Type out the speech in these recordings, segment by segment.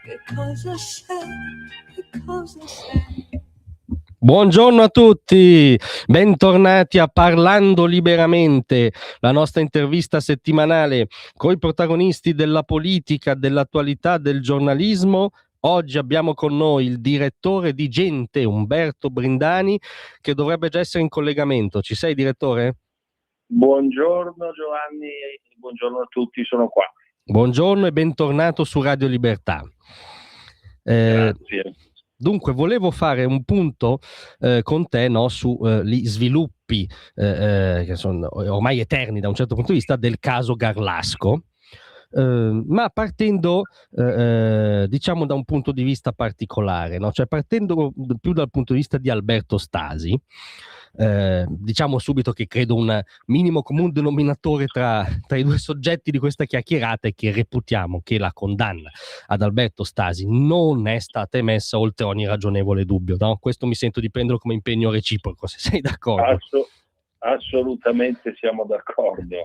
Che cosa sei? Che cosa sei? Buongiorno a tutti, bentornati a Parlando Liberamente, la nostra intervista settimanale con i protagonisti della politica, dell'attualità, del giornalismo. Oggi abbiamo con noi il direttore di Gente, Umberto Brindani, che dovrebbe già essere in collegamento. Ci sei, direttore? Buongiorno Giovanni, buongiorno a tutti, sono qua. Buongiorno e bentornato su Radio Libertà. Grazie. Dunque, volevo fare un punto con te, no, sugli sviluppi che sono ormai eterni da un certo punto di vista del caso Garlasco, ma partendo diciamo da un punto di vista particolare, no? Cioè partendo più dal punto di vista di Alberto Stasi. Diciamo subito che credo un minimo comune denominatore tra i due soggetti di questa chiacchierata è che reputiamo che la condanna ad Alberto Stasi non è stata emessa oltre ogni ragionevole dubbio, no? Questo mi sento di prenderlo come impegno reciproco, se sei d'accordo. Assolutamente siamo d'accordo,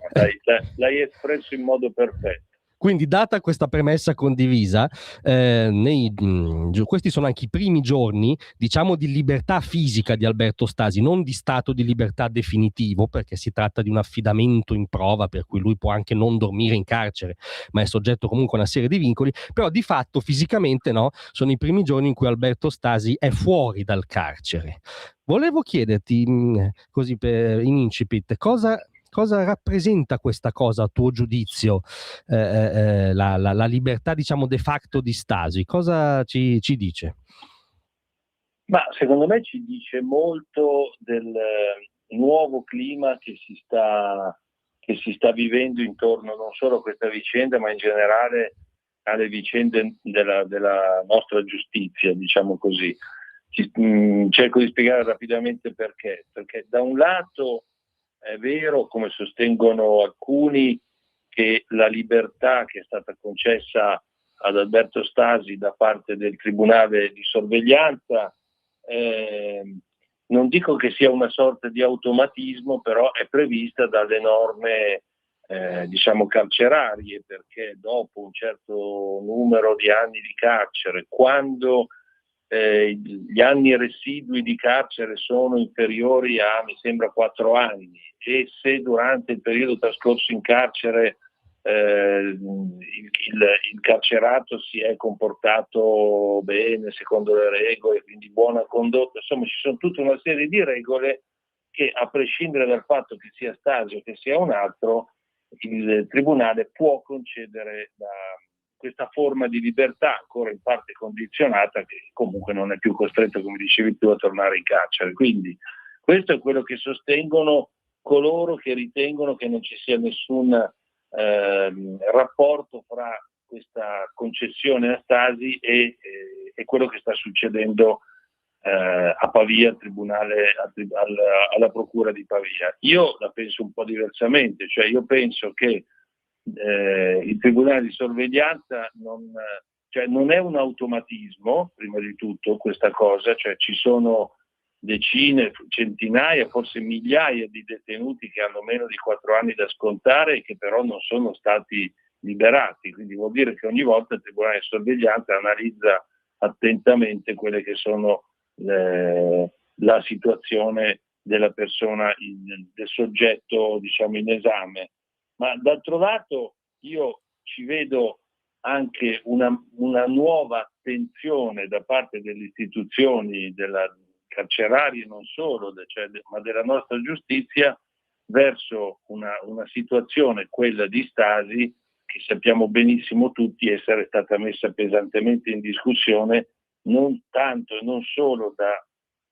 l'hai espresso in modo perfetto. Quindi, data questa premessa condivisa, questi sono anche i primi giorni, diciamo, di libertà fisica di Alberto Stasi, non di stato di libertà definitivo, perché si tratta di un affidamento in prova, per cui lui può anche non dormire in carcere, ma è soggetto comunque a una serie di vincoli, però di fatto fisicamente no, sono i primi giorni in cui Alberto Stasi è fuori dal carcere. Volevo chiederti, così in incipit, cosa rappresenta questa cosa a tuo giudizio, la libertà, diciamo, de facto di Stasi? Cosa ci dice? Ma secondo me ci dice molto del nuovo clima che si sta vivendo intorno non solo a questa vicenda, ma in generale alle vicende della nostra giustizia, diciamo così. Cerco di spiegare rapidamente perché da un lato è vero, come sostengono alcuni, che la libertà che è stata concessa ad Alberto Stasi da parte del Tribunale di sorveglianza, non dico che sia una sorta di automatismo, però è prevista dalle norme diciamo carcerarie, perché dopo un certo numero di anni di carcere, quando gli anni residui di carcere sono inferiori a, mi sembra, 4 anni, e se durante il periodo trascorso in carcere il carcerato si è comportato bene, secondo le regole, quindi buona condotta, insomma ci sono tutta una serie di regole che, a prescindere dal fatto che sia Stasi o che sia un altro, il Tribunale può concedere questa forma di libertà, ancora in parte condizionata, che comunque non è più costretto, come dicevi tu, a tornare in carcere. Quindi questo è quello che sostengono coloro che ritengono che non ci sia nessun rapporto fra questa concessione a Stasi e quello che sta succedendo a Pavia, al tribunale, alla procura di Pavia. Io la penso un po' diversamente, cioè io penso che il tribunale di sorveglianza non è un automatismo, prima di tutto, questa cosa, cioè ci sono decine, centinaia, forse migliaia di detenuti che hanno meno di 4 anni da scontare e che però non sono stati liberati, quindi vuol dire che ogni volta il tribunale di sorveglianza analizza attentamente quelle che sono la situazione della persona, del soggetto, diciamo, in esame. Ma d'altro lato io ci vedo anche una nuova attenzione da parte delle istituzioni carcerarie, non solo, ma della nostra giustizia, verso una situazione, quella di Stasi, che sappiamo benissimo tutti essere stata messa pesantemente in discussione, non tanto e non solo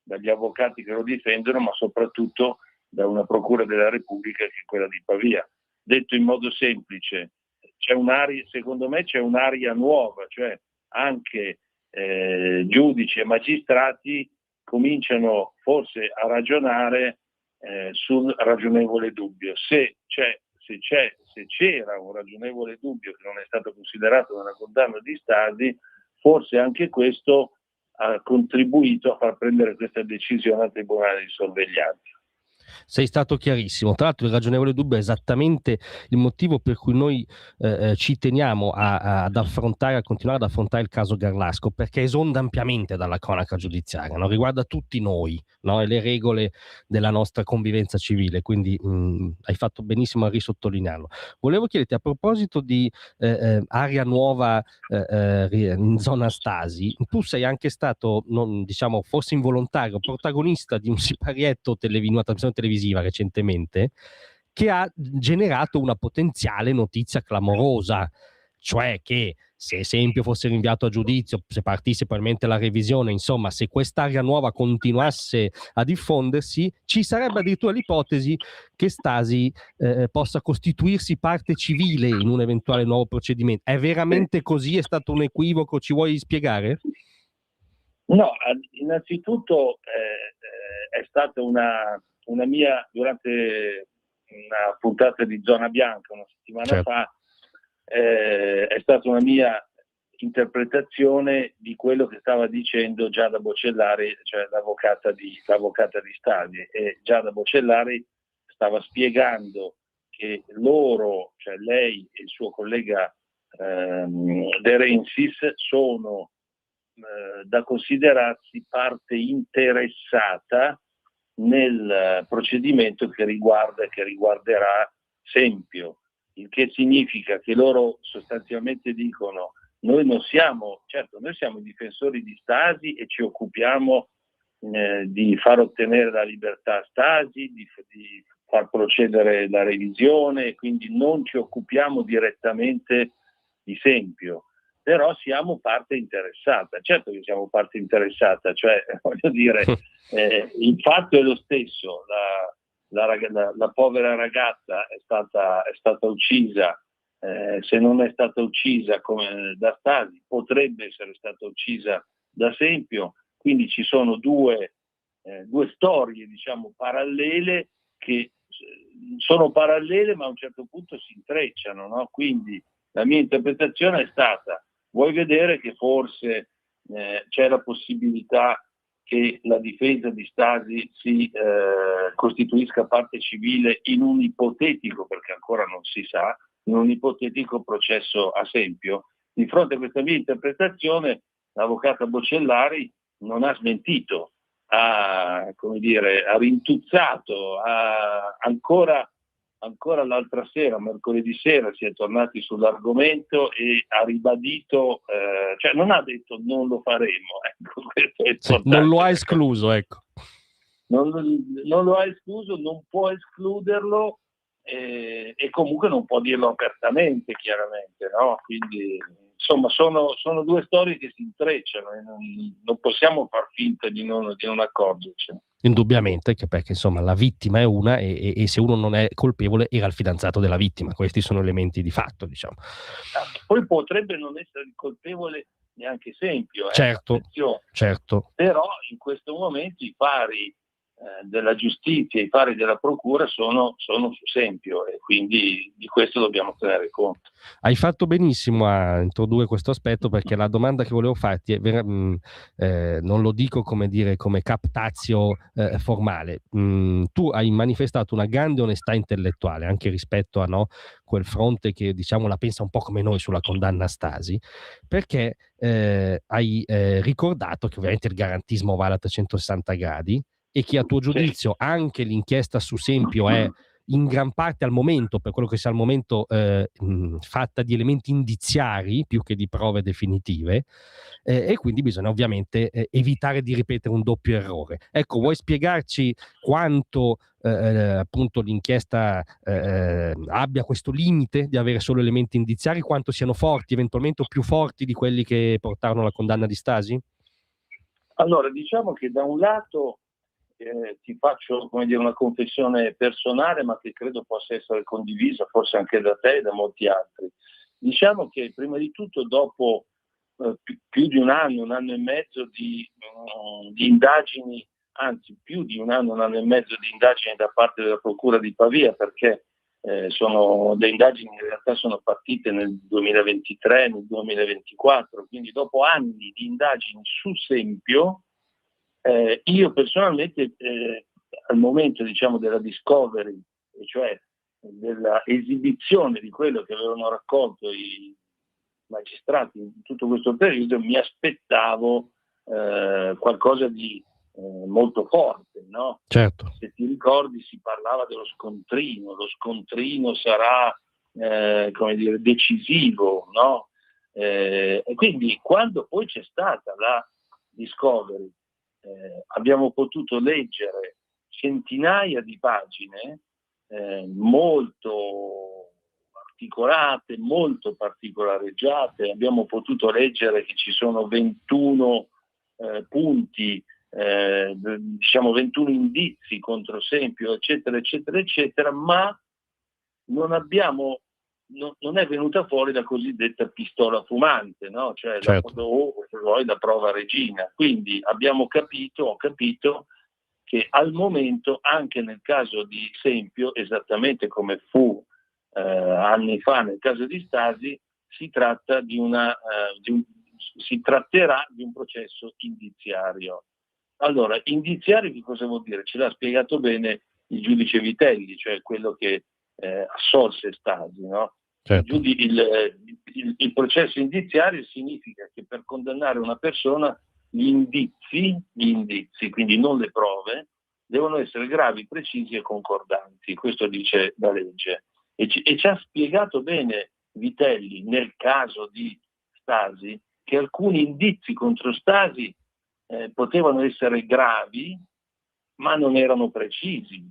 dagli avvocati che lo difendono, ma soprattutto da una procura della Repubblica, che è quella di Pavia. Detto in modo semplice, secondo me c'è un'area nuova, cioè anche giudici e magistrati cominciano forse a ragionare sul ragionevole dubbio. Se c'era un ragionevole dubbio che non è stato considerato nella condanna di Stasi, forse anche questo ha contribuito a far prendere questa decisione al Tribunale di sorveglianza. Sei stato chiarissimo. Tra l'altro il ragionevole dubbio è esattamente il motivo per cui noi ci teniamo ad affrontare, a continuare ad affrontare il caso Garlasco, perché esonda ampiamente dalla cronaca giudiziaria, no? Riguarda tutti noi, no? E le regole della nostra convivenza civile, quindi hai fatto benissimo a risottolinearlo. Volevo chiederti, a proposito di area nuova in zona Stasi, tu sei anche stato, diciamo, forse involontario, protagonista di un siparietto in una trasmissione televisiva recentemente che ha generato una potenziale notizia clamorosa, cioè che se esempio fosse rinviato a giudizio, se partisse probabilmente la revisione, insomma, se quest'area nuova continuasse a diffondersi, ci sarebbe addirittura l'ipotesi che Stasi possa costituirsi parte civile in un eventuale nuovo procedimento. È veramente così? È stato un equivoco? Ci vuoi spiegare? No, innanzitutto è stata una mia, durante una puntata di Zona Bianca una settimana fa, è stata una mia interpretazione di quello che stava dicendo Giada Bocellari, cioè l'avvocata di Stasi, e Giada Bocellari stava spiegando che loro, cioè lei e il suo collega De Rensis, sono da considerarsi parte interessata nel procedimento che riguarderà Sempio, il che significa che loro sostanzialmente dicono: noi non siamo, certo, noi siamo i difensori di Stasi e ci occupiamo di far ottenere la libertà a Stasi, di far procedere la revisione, quindi non ci occupiamo direttamente di Sempio, però siamo parte interessata. Certo che siamo parte interessata, cioè voglio dire, il fatto è lo stesso, la povera ragazza è stata uccisa, se non è stata uccisa come da Stasi, potrebbe essere stata uccisa da Sempio, quindi ci sono due storie, diciamo, parallele, che sono parallele ma a un certo punto si intrecciano, no? Quindi la mia interpretazione è stata: vuoi vedere che forse c'è la possibilità che la difesa di Stasi si costituisca parte civile in un ipotetico, perché ancora non si sa, in un ipotetico processo a Sempio? Di fronte a questa mia interpretazione, l'avvocata Bocellari non ha smentito, ha rintuzzato, ancora l'altra sera, mercoledì sera, si è tornati sull'argomento e ha ribadito, cioè non ha detto non lo faremo, ecco, questo è importante, non lo ha escluso, ecco. Non lo ha escluso, non può escluderlo, e comunque non può dirlo apertamente, chiaramente, no? Quindi insomma sono due storie che si intrecciano e non possiamo far finta di non accorgerci. Indubbiamente, perché insomma la vittima è una e se uno non è colpevole era il fidanzato della vittima. Questi sono elementi di fatto, diciamo. Poi potrebbe non essere il colpevole neanche Sempio, certo. Però in questo momento i fari della giustizia, i fari della procura sono su Sempio, e quindi di questo dobbiamo tenere conto. Hai fatto benissimo a introdurre questo aspetto, perché la domanda che volevo farti è non lo dico come captazio formale. Tu hai manifestato una grande onestà intellettuale anche rispetto a quel fronte che, diciamo, la pensa un po' come noi sulla condanna a Stasi, perché hai ricordato che ovviamente il garantismo vale a 360 gradi e che a tuo giudizio anche l'inchiesta su Sempio è in gran parte al momento, per quello che sia al momento, fatta di elementi indiziari più che di prove definitive, e quindi bisogna ovviamente evitare di ripetere un doppio errore. Ecco, vuoi spiegarci quanto appunto l'inchiesta abbia questo limite di avere solo elementi indiziari, quanto siano forti, eventualmente, o più forti di quelli che portarono alla condanna di Stasi? Allora, diciamo che da un lato ti faccio, come dire, una confessione personale, ma che credo possa essere condivisa forse anche da te e da molti altri. Diciamo che prima di tutto, dopo più di un anno e mezzo di indagini, anzi più di un anno e mezzo di indagini da parte della Procura di Pavia, perché le indagini in realtà sono partite nel 2023, nel 2024, quindi dopo anni di indagini su Sempio, io personalmente al momento, diciamo, della discovery, e cioè della esibizione di quello che avevano raccolto i magistrati in tutto questo periodo, mi aspettavo qualcosa di molto forte, no? Certo. Se ti ricordi, si parlava dello scontrino, lo scontrino sarà come dire, decisivo, no? E quindi quando poi c'è stata la discovery, abbiamo potuto leggere centinaia di pagine molto articolate, molto particolareggiate. Abbiamo potuto leggere che ci sono 21 punti, diciamo 21 indizi contro Sempio, eccetera, eccetera, eccetera, ma non è venuta fuori la cosiddetta pistola fumante, no? Cioè certo. la prova regina. Quindi ho capito che al momento, anche nel caso di Sempio, esattamente come fu anni fa nel caso di Stasi, si tratterà di un processo indiziario. Allora, indiziario che cosa vuol dire? Ce l'ha spiegato bene il giudice Vitelli, cioè quello che assolse Stasi, no? Certo. Il processo indiziario significa che per condannare una persona gli indizi, quindi non le prove, devono essere gravi, precisi e concordanti. Questo dice la legge. E ci ha spiegato bene Vitelli nel caso di Stasi che alcuni indizi contro Stasi potevano essere gravi, ma non erano precisi.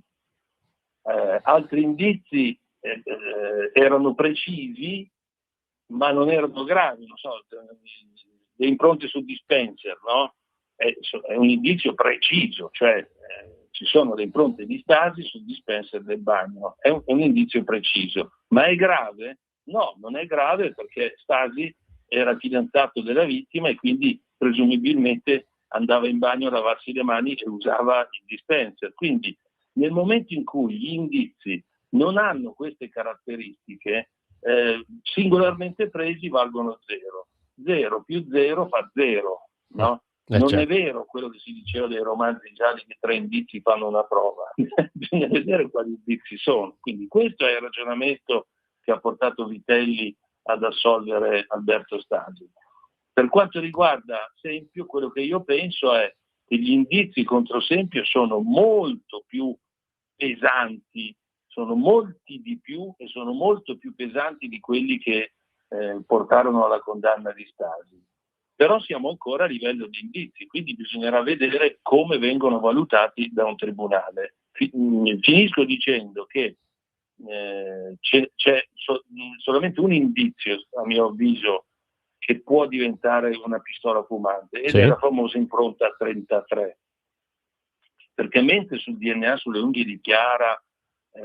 Altri indizi erano precisi, ma non erano gravi. Non so, le impronte su dispenser, no? È un indizio preciso, cioè ci sono le impronte di Stasi sul dispenser del bagno, è un indizio preciso, ma è grave? No, non è grave, perché Stasi era fidanzato della vittima e quindi presumibilmente andava in bagno a lavarsi le mani e usava il dispenser. Quindi nel momento in cui gli indizi non hanno queste caratteristiche, singolarmente presi valgono 0. 0 più 0 fa 0, no? Non certo. è vero quello che si diceva dei romanzi gialli che 3 indizi fanno una prova. Bisogna vedere quali indizi sono. Quindi questo è il ragionamento che ha portato Vitelli ad assolvere Alberto Stasi. Per quanto riguarda Sempio, quello che io penso è che gli indizi contro Sempio sono molto più pesanti, sono molti di più e sono molto più pesanti di quelli che portarono alla condanna di Stasi. Però siamo ancora a livello di indizi, quindi bisognerà vedere come vengono valutati da un tribunale. Finisco dicendo che c'è solamente un indizio, a mio avviso, che può diventare una pistola fumante, ed è la famosa impronta 33. Perché mentre sul DNA, sulle unghie di Chiara,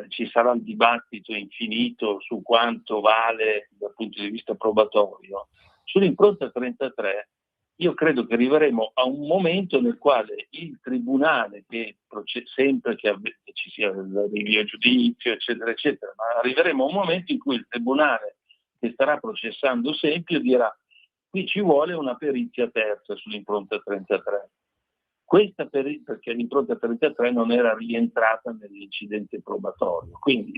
ci sarà il dibattito infinito su quanto vale dal punto di vista probatorio, sull'impronta 33 io credo che arriveremo a un momento nel quale il tribunale, che sempre che ci sia il rinvio a giudizio, eccetera, eccetera, ma arriveremo a un momento in cui il tribunale che starà processando Sempio dirà: qui ci vuole una perizia terza sull'impronta 33. Questa perché l'impronta 33 non era rientrata nell'incidente probatorio, quindi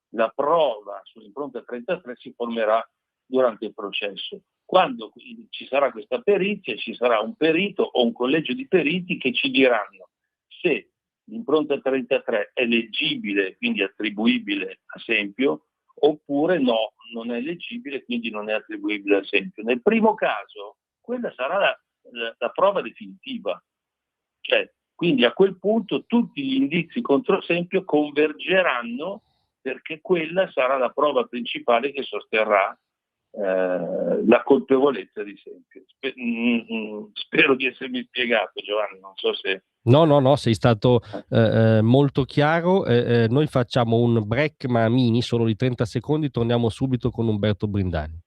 la prova sull'impronta 33 si formerà durante il processo. Quando ci sarà questa perizia, ci sarà un perito o un collegio di periti che ci diranno se l'impronta 33 è leggibile, quindi attribuibile a Sempio, oppure no, non è leggibile, quindi non è attribuibile a Sempio. Nel primo caso, quella sarà la prova definitiva. Cioè, quindi a quel punto tutti gli indizi contro Sempio convergeranno, perché quella sarà la prova principale che sosterrà la colpevolezza di Sempio. Spero di essermi spiegato, Giovanni, non so se... No, sei stato molto chiaro. Noi facciamo un break ma mini, solo di 30 secondi, torniamo subito con Umberto Brindani.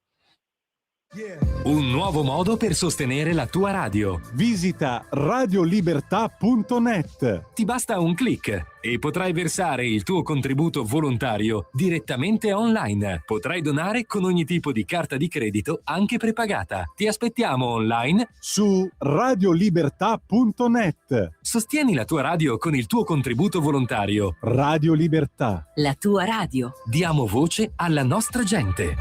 Un nuovo modo per sostenere la tua radio. Visita radiolibertà.net. Ti basta un click e potrai versare il tuo contributo volontario direttamente online. Potrai donare con ogni tipo di carta di credito, anche prepagata. Ti aspettiamo online su radiolibertà.net. Sostieni la tua radio con il tuo contributo volontario. Radio Libertà. La tua radio. Diamo voce alla nostra gente.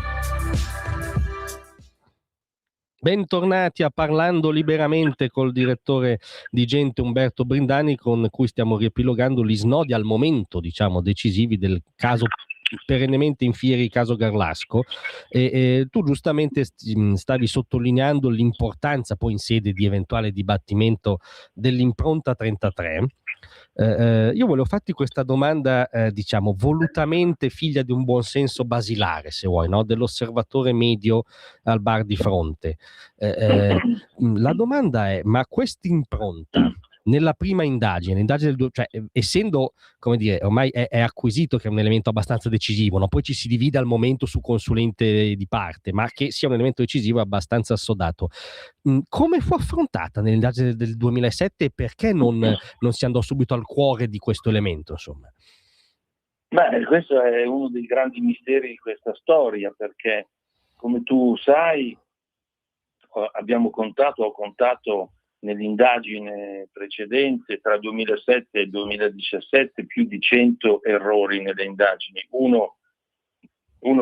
Bentornati a Parlando Liberamente col direttore di Gente Umberto Brindani, con cui stiamo riepilogando gli snodi al momento, diciamo, decisivi del caso perennemente in fieri, caso Garlasco, e tu giustamente stavi sottolineando l'importanza poi in sede di eventuale dibattimento dell'impronta 33. Io volevo farti questa domanda, diciamo, volutamente figlia di un buonsenso basilare, se vuoi, no? Dell'osservatore medio al bar di fronte. La domanda è: ma quest'impronta nella prima indagine cioè, essendo, come dire, ormai è acquisito che è un elemento abbastanza decisivo, no? Poi ci si divide al momento su consulente di parte, ma che sia un elemento decisivo è abbastanza assodato. Come fu affrontata nell'indagine del 2007 e perché non si andò subito al cuore di questo elemento, insomma? Beh, questo è uno dei grandi misteri di questa storia, perché, come tu sai, ho contato nell'indagine precedente tra 2007 e 2017 più di 100 errori nelle indagini. Uno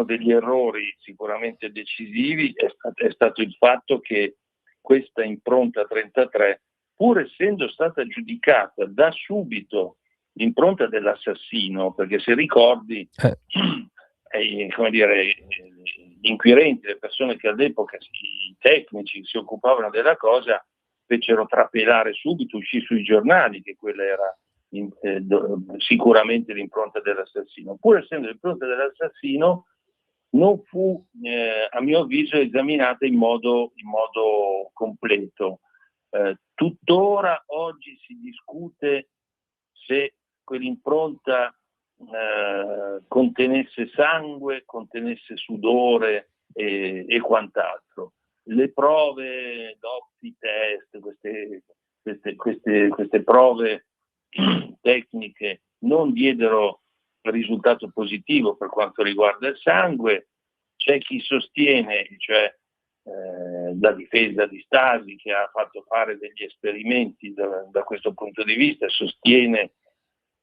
degli errori sicuramente decisivi è stato il fatto che questa impronta 33, pur essendo stata giudicata da subito l'impronta dell'assassino, perché se ricordi, come dire, gli inquirenti, le persone che all'epoca, i tecnici si occupavano della cosa, fecero trapelare subito, uscì sui giornali che quella era sicuramente l'impronta dell'assassino. Pur essendo l'impronta dell'assassino, non fu, a mio avviso, esaminata in modo completo. Tuttora oggi si discute se quell'impronta contenesse sangue, contenesse sudore e quant'altro. Le prove, doppi test, queste prove tecniche non diedero risultato positivo per quanto riguarda il sangue. C'è chi sostiene, cioè la difesa di Stasi, che ha fatto fare degli esperimenti da questo punto di vista, sostiene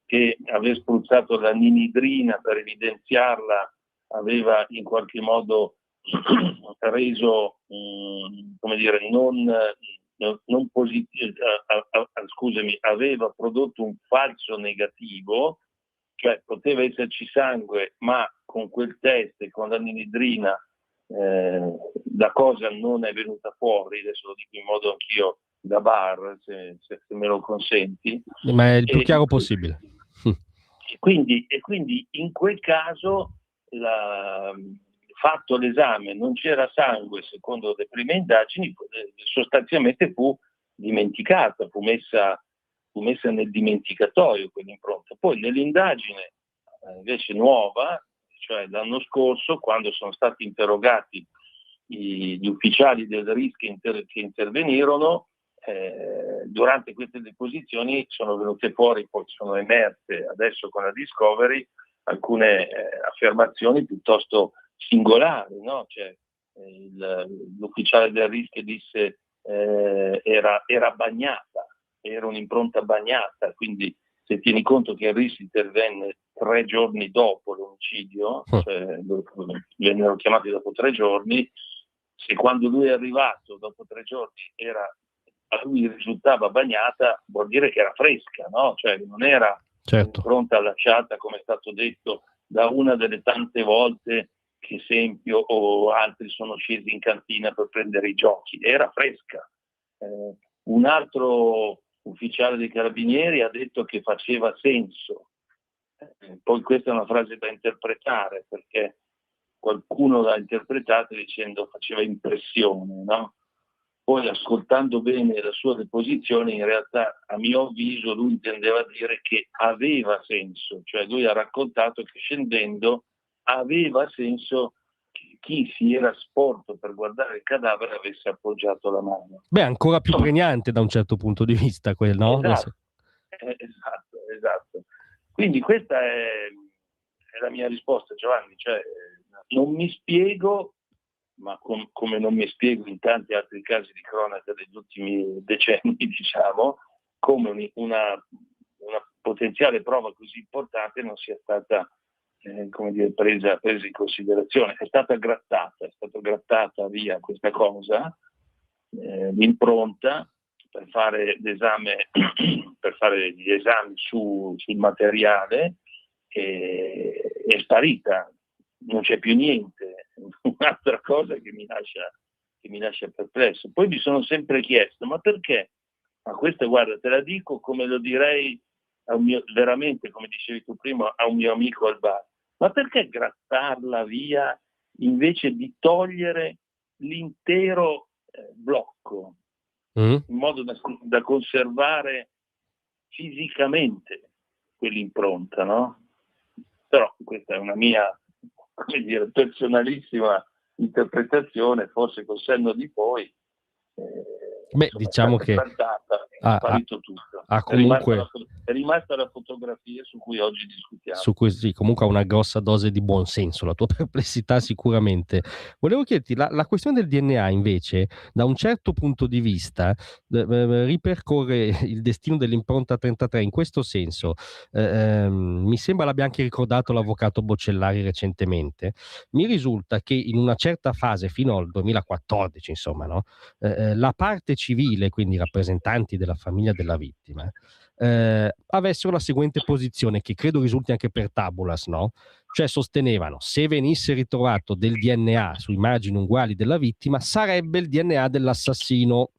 che aver spruzzato la ninidrina per evidenziarla aveva in qualche modo reso, come dire, non positivo, scusami, aveva prodotto un falso negativo, cioè poteva esserci sangue, ma con quel test e con la ninidrina la cosa non è venuta fuori. Adesso lo dico in modo anch'io da bar, se me lo consenti. Ma è il più chiaro possibile. Quindi in quel caso, fatto l'esame, non c'era sangue secondo le prime indagini, sostanzialmente fu dimenticata, fu messa nel dimenticatoio quell'impronta. Poi nell'indagine invece nuova, cioè l'anno scorso, quando sono stati interrogati gli ufficiali del RIS che intervenirono, durante queste deposizioni sono venute fuori, poi sono emerse adesso con la Discovery, alcune affermazioni piuttosto singolari, no? Cioè, l'ufficiale del RIS che disse era bagnata, era un'impronta bagnata, quindi se tieni conto che il RIS intervenne 3 giorni dopo l'omicidio, cioè vennero chiamati dopo 3 giorni, se quando lui è arrivato dopo 3 giorni a lui risultava bagnata, vuol dire che era fresca, no? Cioè non era un'impronta lasciata, come è stato detto, da una delle tante volte che Sempio o altri sono scesi in cantina per prendere i giochi, era fresca. Un altro ufficiale dei Carabinieri ha detto che faceva senso. Poi questa è una frase da interpretare, perché qualcuno l'ha interpretata dicendo faceva impressione, no? Poi, ascoltando bene la sua deposizione, in realtà, a mio avviso, lui intendeva dire che aveva senso, cioè lui ha raccontato che scendendo aveva senso chi si era sporto per guardare il cadavere avesse appoggiato la mano. Beh, ancora più pregnante da un certo punto di vista, no? Esatto. Quindi questa è la mia risposta, Giovanni, cioè non mi spiego, ma come non mi spiego in tanti altri casi di cronaca degli ultimi decenni, diciamo, come una potenziale prova così importante non sia stata presa in considerazione. È stata grattata via questa cosa, l'impronta per fare l'esame, per fare gli esami sul materiale, è sparita, non c'è più niente. Un'altra cosa che mi lascia perplesso. Poi mi sono sempre chiesto, ma perché? Ma questo, guarda, te la dico come lo direi veramente, come dicevi tu prima, a un mio amico al bar. Ma perché grattarla via invece di togliere l'intero blocco, in modo da conservare fisicamente quell'impronta, no? Però questa è una mia, personalissima interpretazione, forse col senno di poi. Beh, diciamo che è sparito tutto. È rimasta la fotografia su cui oggi discutiamo. Su cui sì, comunque ha una grossa dose di buonsenso, la tua perplessità sicuramente. Volevo chiederti, la questione del DNA invece, da un certo punto di vista, ripercorre il destino dell'impronta 33 in questo senso. Mi sembra l'abbia anche ricordato l'avvocato Boccellari recentemente. Mi risulta che in una certa fase, fino al 2014, insomma, no? La parte civile, quindi i rappresentanti della famiglia della vittima, avessero la seguente posizione, che credo risulti anche per tabulas, no? Cioè sostenevano, se venisse ritrovato del DNA su immagini uguali della vittima, sarebbe il DNA dell'assassino,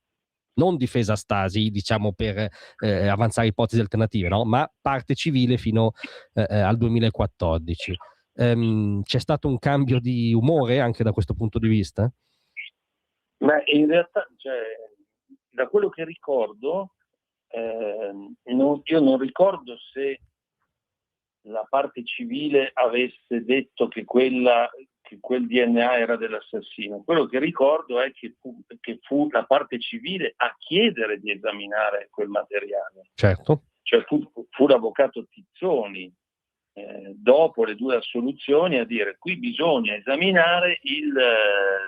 non difesa Stasi, diciamo, per avanzare ipotesi alternative, no? Ma parte civile fino al 2014. C'è stato un cambio di umore anche da questo punto di vista? Ma in realtà, da quello che ricordo, io non ricordo se la parte civile avesse detto che quel DNA era dell'assassino. Quello che ricordo è che fu la parte civile a chiedere di esaminare quel materiale. Certo. Cioè fu l'avvocato Tizzoni, dopo le 2 assoluzioni, a dire: qui bisogna esaminare il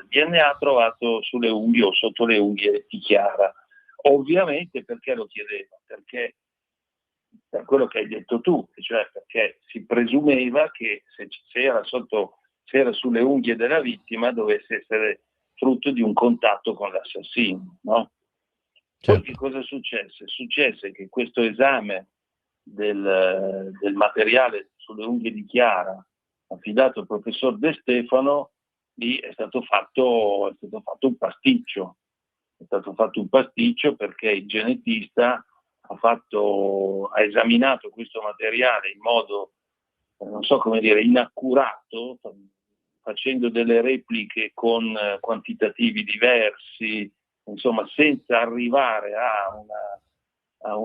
DNA trovato sulle unghie o sotto le unghie di Chiara. Ovviamente perché lo chiedeva? Perché per quello che hai detto tu, cioè perché si presumeva che se era sulle unghie della vittima dovesse essere frutto di un contatto con l'assassino, no? Poi che cosa successe? Successe che questo esame del materiale sulle unghie di Chiara, affidato al professor De Stefano, lì è stato fatto un pasticcio. È stato fatto un pasticcio perché il genetista ha esaminato questo materiale in modo, non so come dire, inaccurato, facendo delle repliche con quantitativi diversi, insomma, senza arrivare a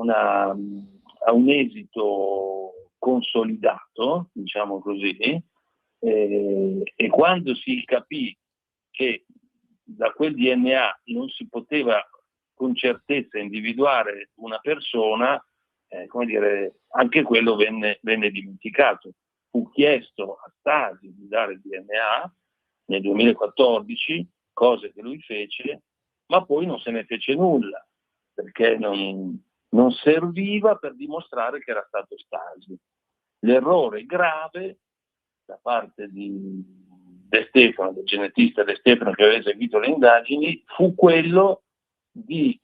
un esito consolidato, diciamo così, e quando si capì che da quel DNA non si poteva con certezza individuare una persona, anche quello venne dimenticato. Fu chiesto a Stasi di dare il DNA nel 2014, cosa che lui fece, ma poi non se ne fece nulla, perché non serviva per dimostrare che era stato Stasi. L'errore grave da parte di De Stefano, del genetista De Stefano che aveva eseguito le indagini, fu quello di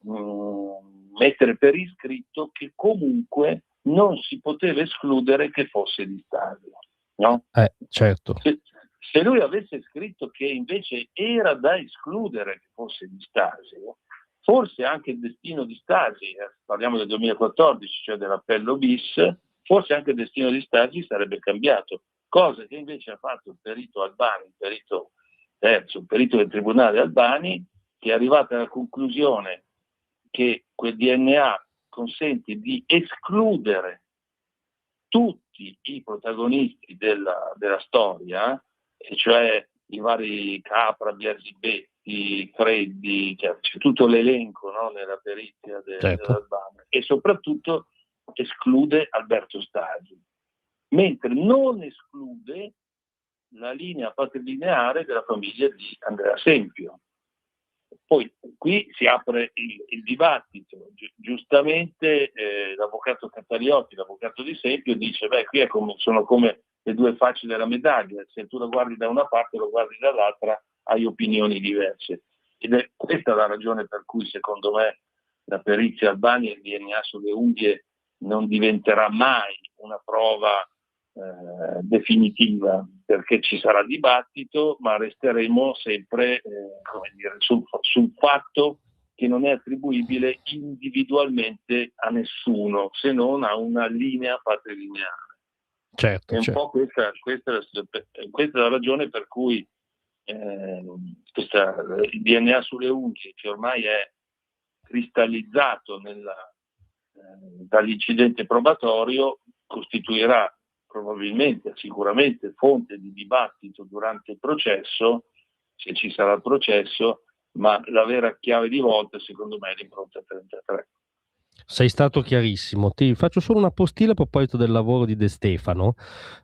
mettere per iscritto che comunque non si poteva escludere che fosse di Stasi, no? Certo. Se lui avesse scritto che invece era da escludere che fosse di Stasi, forse anche il destino di Stasi, parliamo del 2014, cioè dell'appello bis, forse anche il destino di Stasi sarebbe cambiato, cosa che invece ha fatto il perito Albani, il perito terzo, il perito del Tribunale Albani, che è arrivato alla conclusione che quel DNA consente di escludere tutti i protagonisti della storia, e cioè i vari Capra, Biasibetti, Freddi, cioè, c'è tutto l'elenco, no, nella perizia Certo. dell'Albano, e soprattutto esclude Alberto Stasi, mentre non esclude la linea patrilineare della famiglia di Andrea Sempio. Poi qui si apre il dibattito. Giustamente l'avvocato Cattariotti, l'avvocato di Sempio, dice qui sono come le due facce della medaglia, se tu la guardi da una parte o lo guardi dall'altra hai opinioni diverse, ed è questa la ragione per cui secondo me la perizia Albani e il DNA sulle unghie non diventerà mai una prova definitiva, perché ci sarà dibattito, ma resteremo sempre sul fatto che non è attribuibile individualmente a nessuno, se non a una linea patrilineare. Certo, È un certo. po' questa è la ragione per cui il DNA sulle unghie, che ormai è cristallizzato dall'incidente probatorio, costituirà probabilmente, sicuramente fonte di dibattito durante il processo, se ci sarà il processo, ma la vera chiave di volta secondo me è l'impronta 33. Sei stato chiarissimo. Ti faccio solo una postilla a proposito del lavoro di De Stefano.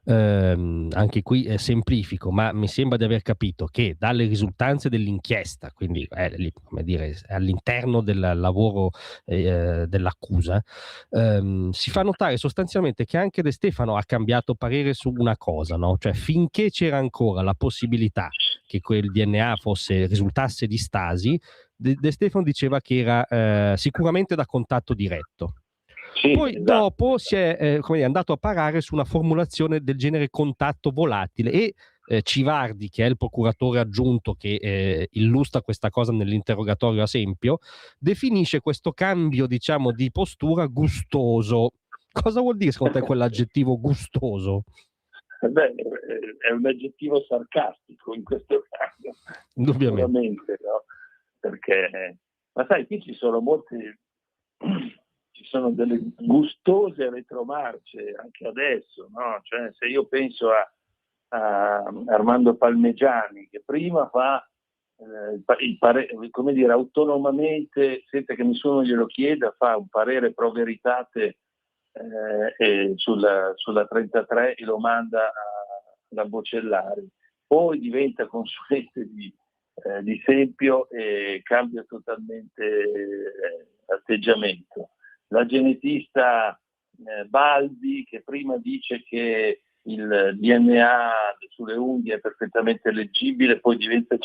Anche qui semplifico, ma mi sembra di aver capito che dalle risultanze dell'inchiesta, quindi come dire, all'interno del lavoro dell'accusa, si fa notare sostanzialmente che anche De Stefano ha cambiato parere su una cosa, no? Cioè, finché c'era ancora la possibilità che quel DNA risultasse di Stasi, De Stefano diceva che era sicuramente da contatto diretto. Sì, Poi esatto. dopo si è andato a parare su una formulazione del genere contatto volatile, e Civardi, che è il procuratore aggiunto che illustra questa cosa nell'interrogatorio a Sempio, definisce questo cambio, diciamo, di postura gustoso. Cosa vuol dire secondo te quell'aggettivo gustoso? È un aggettivo sarcastico in questo caso, Indubbiamente. sicuramente, no? Perché, ma sai, qui ci sono delle gustose retromarce anche adesso, no? Cioè, se io penso a Armando Palmegiani, che prima fa come dire, autonomamente, senza che nessuno glielo chieda, fa un parere pro veritate sulla 33 e lo manda alla Bocellari, poi diventa consulente di Sempio e cambia totalmente atteggiamento. La genetista Baldi, che prima dice che il DNA sulle unghie è perfettamente leggibile, poi diventa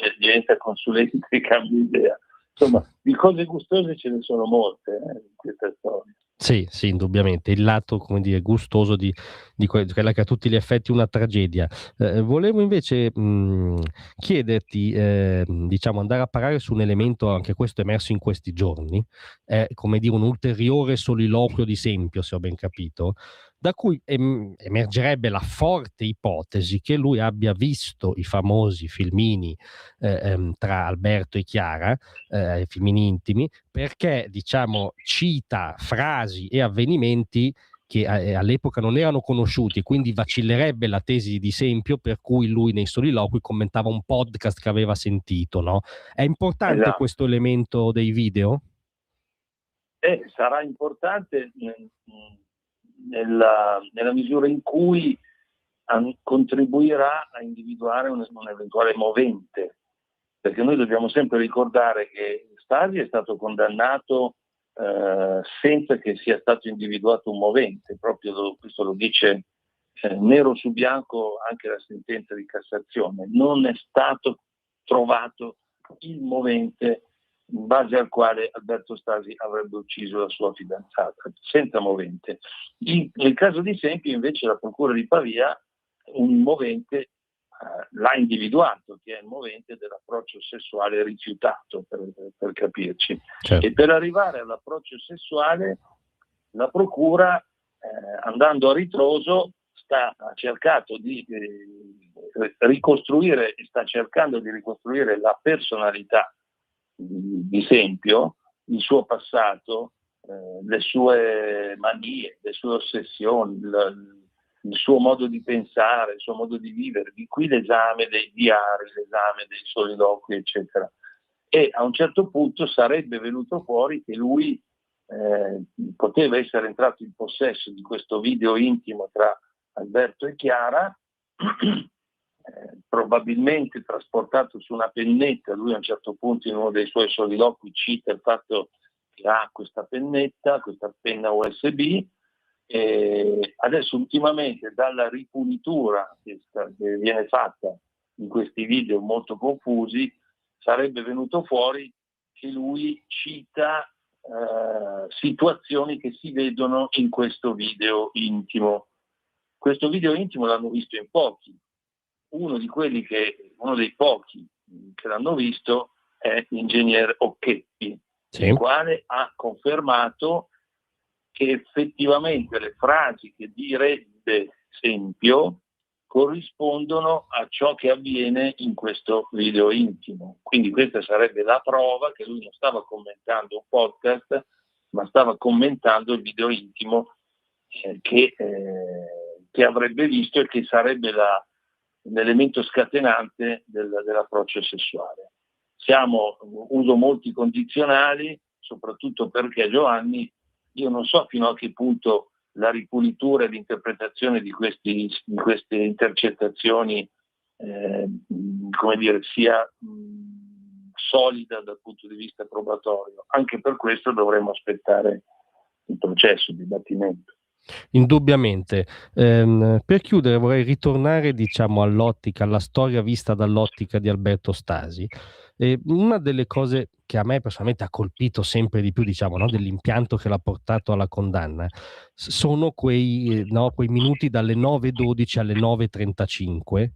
consulente e cambia idea. Insomma, di cose gustose ce ne sono molte in questa storia. Sì, sì, indubbiamente. Il lato, come dire, gustoso di quella che a tutti gli effetti è una tragedia. Volevo invece chiederti, diciamo, andare a parare su un elemento, anche questo emerso in questi giorni, come dire, un ulteriore soliloquio di Sempio, se ho ben capito, da cui emergerebbe la forte ipotesi che lui abbia visto i famosi filmini tra Alberto e Chiara, filmini intimi, perché, diciamo, cita frasi e avvenimenti che all'epoca non erano conosciuti, quindi vacillerebbe la tesi di Sempio per cui lui nei soliloqui commentava un podcast che aveva sentito, no? È importante Esatto. questo elemento dei video? Sarà importante nella misura in cui contribuirà a individuare un eventuale movente, perché noi dobbiamo sempre ricordare che Stasi è stato condannato senza che sia stato individuato un movente, proprio questo lo dice nero su bianco anche la sentenza di Cassazione. Non è stato trovato il movente in base al quale Alberto Stasi avrebbe ucciso la sua fidanzata, senza movente. Nel caso di Sempio invece la Procura di Pavia un movente l'ha individuato, che è il movente dell'approccio sessuale rifiutato, per capirci. Certo. E per arrivare all'approccio sessuale la Procura, andando a ritroso, sta cercando di ricostruire la personalità di Sempio, il suo passato, le sue manie, le sue ossessioni, il suo modo di pensare, il suo modo di vivere, di qui l'esame dei diari, l'esame dei soliloqui, eccetera. E a un certo punto sarebbe venuto fuori che lui poteva essere entrato in possesso di questo video intimo tra Alberto e Chiara, probabilmente trasportato su una pennetta. Lui a un certo punto in uno dei suoi soliloqui cita il fatto che ha questa pennetta, questa penna USB, e adesso ultimamente dalla ripulitura che viene fatta in questi video molto confusi sarebbe venuto fuori che lui cita situazioni che si vedono in questo video intimo. Questo video intimo l'hanno visto in pochi. Uno dei pochi che l'hanno visto è l'ingegner Occhetti, Sì. il quale ha confermato che effettivamente le frasi che direbbe Sempio corrispondono a ciò che avviene in questo video intimo. Quindi questa sarebbe la prova che lui non stava commentando un podcast, ma stava commentando il video intimo che avrebbe visto e che sarebbe l'elemento scatenante dell'approccio sessuale. Uso molti condizionali, soprattutto perché Giovanni, io non so fino a che punto la ripulitura e l'interpretazione di queste intercettazioni sia solida dal punto di vista probatorio. Anche per questo dovremo aspettare il processo, il dibattimento. Indubbiamente. Per chiudere vorrei ritornare, diciamo, alla storia vista dall'ottica di Alberto Stasi. Una delle cose che a me personalmente ha colpito sempre di più, diciamo, no, dell'impianto che l'ha portato alla condanna, sono quei minuti dalle 9:12 alle 9:35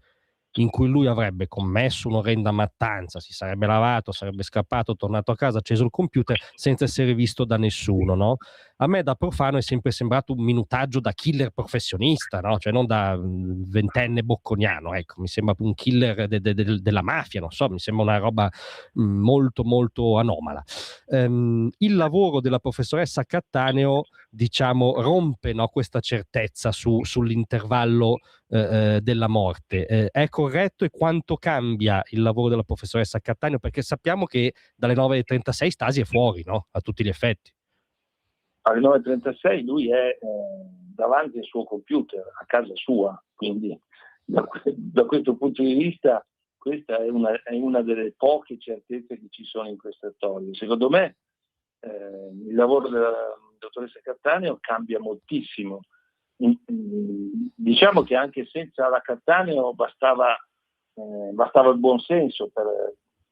in cui lui avrebbe commesso un'orrenda mattanza, si sarebbe lavato, sarebbe scappato, tornato a casa, acceso il computer senza essere visto da nessuno, no? A me da profano è sempre sembrato un minutaggio da killer professionista, no? Cioè non da ventenne bocconiano, ecco, mi sembra un killer della mafia, non so, mi sembra una roba molto molto anomala. Il lavoro della professoressa Cattaneo, diciamo, rompe, no, questa certezza sull'intervallo della morte. È corretto? E quanto cambia il lavoro della professoressa Cattaneo? Perché sappiamo che dalle 9:36 Stasi è fuori, no? A tutti gli effetti. Alle 9:36 lui è davanti al suo computer, a casa sua, quindi da questo punto di vista questa è una delle poche certezze che ci sono in questa storia. Secondo me il lavoro della dottoressa Cattaneo cambia moltissimo. Diciamo che anche senza la Cattaneo bastava il buon senso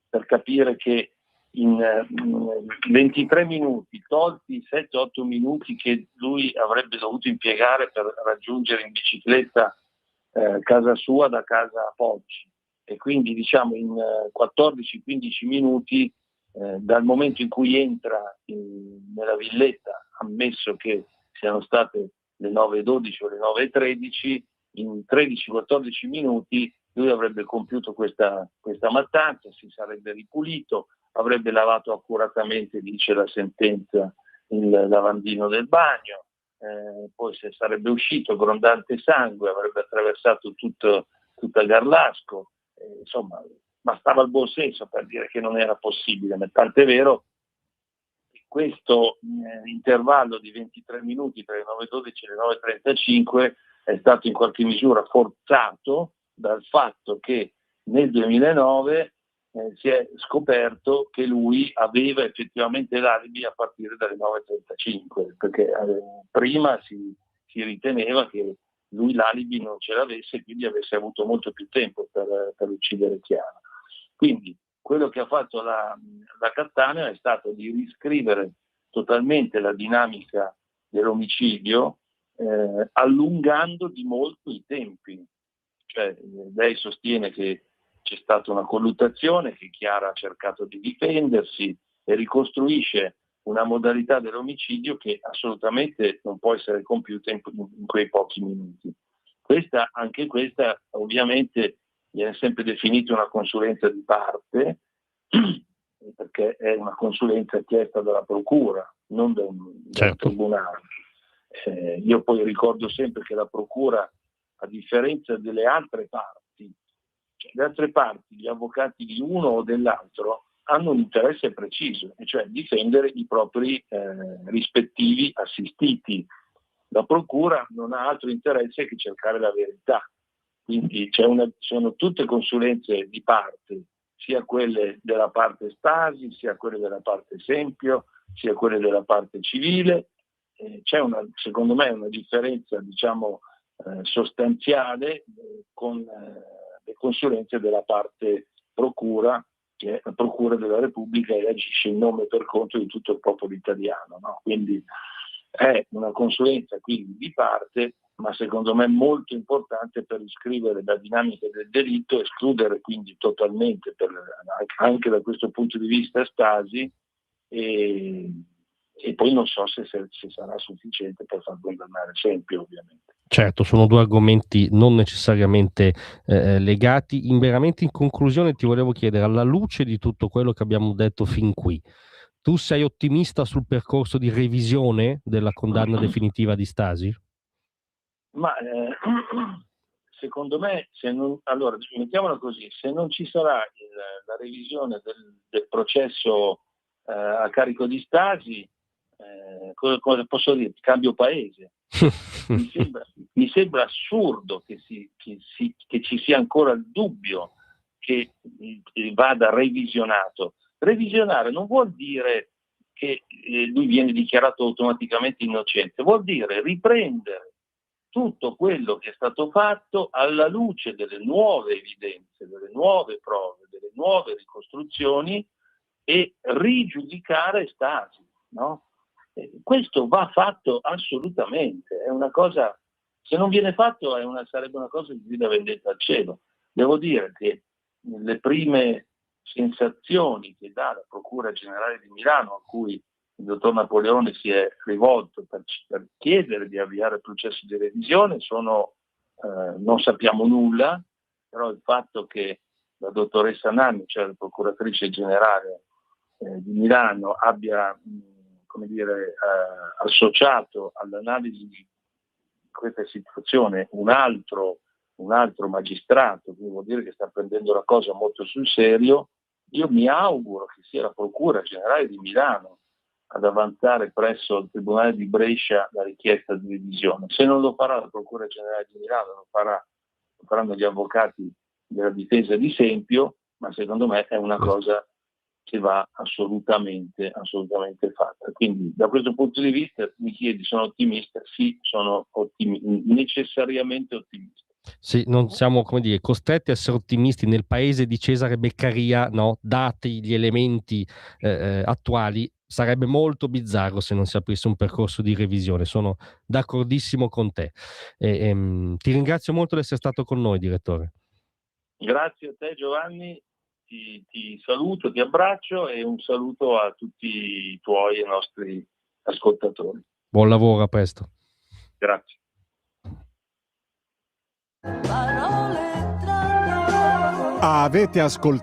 per capire che in 23 minuti, tolti i 7-8 minuti che lui avrebbe dovuto impiegare per raggiungere in bicicletta casa sua da casa a Poggi, e quindi diciamo in 14-15 minuti dal momento in cui entra nella villetta, ammesso che siano state le 9:12 o le 9:13, in 13-14 minuti lui avrebbe compiuto questa mattanza, si sarebbe ripulito, avrebbe lavato accuratamente, dice la sentenza, il lavandino del bagno, poi se sarebbe uscito grondante sangue, avrebbe attraversato tutto Garlasco, insomma bastava il buon senso per dire che non era possibile, ma tant'è vero che questo intervallo di 23 minuti tra le 9:12 e le 9:35 è stato in qualche misura forzato dal fatto che nel 2009 si è scoperto che lui aveva effettivamente l'alibi a partire dalle 9:35, perché prima si riteneva che lui l'alibi non ce l'avesse e quindi avesse avuto molto più tempo per uccidere Chiara. Quindi quello che ha fatto la Cattaneo è stato di riscrivere totalmente la dinamica dell'omicidio, allungando di molto i tempi. Cioè, lei sostiene che c'è stata una colluttazione, che Chiara ha cercato di difendersi e ricostruisce una modalità dell'omicidio che assolutamente non può essere compiuta in quei pochi minuti. Anche questa ovviamente viene sempre definita una consulenza di parte, perché è una consulenza chiesta dalla procura, non da un tribunale. Io poi ricordo sempre che la procura a differenza delle altre parti, cioè le altre parti, gli avvocati di uno o dell'altro, hanno un interesse preciso, e cioè difendere i propri rispettivi assistiti. La procura non ha altro interesse che cercare la verità, quindi sono tutte consulenze di parte, sia quelle della parte Stasi, sia quelle della parte Sempio, sia quelle della parte civile. C'è secondo me una differenza, diciamo, sostanziale con le consulenze della parte procura, che è la Procura della Repubblica e agisce in nome e per conto di tutto il popolo italiano, no? Quindi è una consulenza quindi di parte, ma secondo me molto importante per riscrivere la dinamica del delitto, escludere quindi totalmente anche da questo punto di vista Stasi, e poi non so se sarà sufficiente per far condannare Sempio, ovviamente. Certo, sono due argomenti non necessariamente legati. Veramente in conclusione ti volevo chiedere, alla luce di tutto quello che abbiamo detto fin qui, tu sei ottimista sul percorso di revisione della condanna definitiva di Stasi? Ma secondo me, allora mettiamola così, se non ci sarà la revisione del processo a carico di Stasi, cosa posso dire? Cambio paese. Mi sembra assurdo che ci sia ancora il dubbio che vada revisionato. Revisionare non vuol dire che lui viene dichiarato automaticamente innocente, vuol dire riprendere tutto quello che è stato fatto alla luce delle nuove evidenze, delle nuove prove, delle nuove ricostruzioni, e rigiudicare Stasi, no? Questo va fatto assolutamente, è una cosa, se non viene fatto sarebbe una cosa di grida vendetta al cielo. Devo dire che le prime sensazioni che dà la Procura Generale di Milano, a cui il dottor Napoleone si è rivolto per chiedere di avviare il processo di revisione, sono non sappiamo nulla, però il fatto che la dottoressa Nanni, cioè la procuratrice generale di Milano, abbia associato all'analisi di questa situazione un altro magistrato, quindi vuol dire che sta prendendo la cosa molto sul serio. Io mi auguro che sia la Procura Generale di Milano ad avanzare presso il Tribunale di Brescia la richiesta di revisione. Se non lo farà la Procura Generale di Milano, lo faranno gli avvocati della difesa di Sempio, ma secondo me è una cosa che va assolutamente fatta. Quindi da questo punto di vista mi chiedi, sono ottimista? Sì, sono necessariamente ottimista. Sì, non siamo, come dire, costretti a essere ottimisti nel paese di Cesare Beccaria, no? Dati gli elementi attuali, sarebbe molto bizzarro se non si aprisse un percorso di revisione. Sono d'accordissimo con te. Ti ringrazio molto di essere stato con noi, direttore. Grazie a te, Giovanni. Ti saluto, ti abbraccio, e un saluto a tutti i tuoi e nostri ascoltatori. Buon lavoro, a presto. Grazie. Avete ascoltato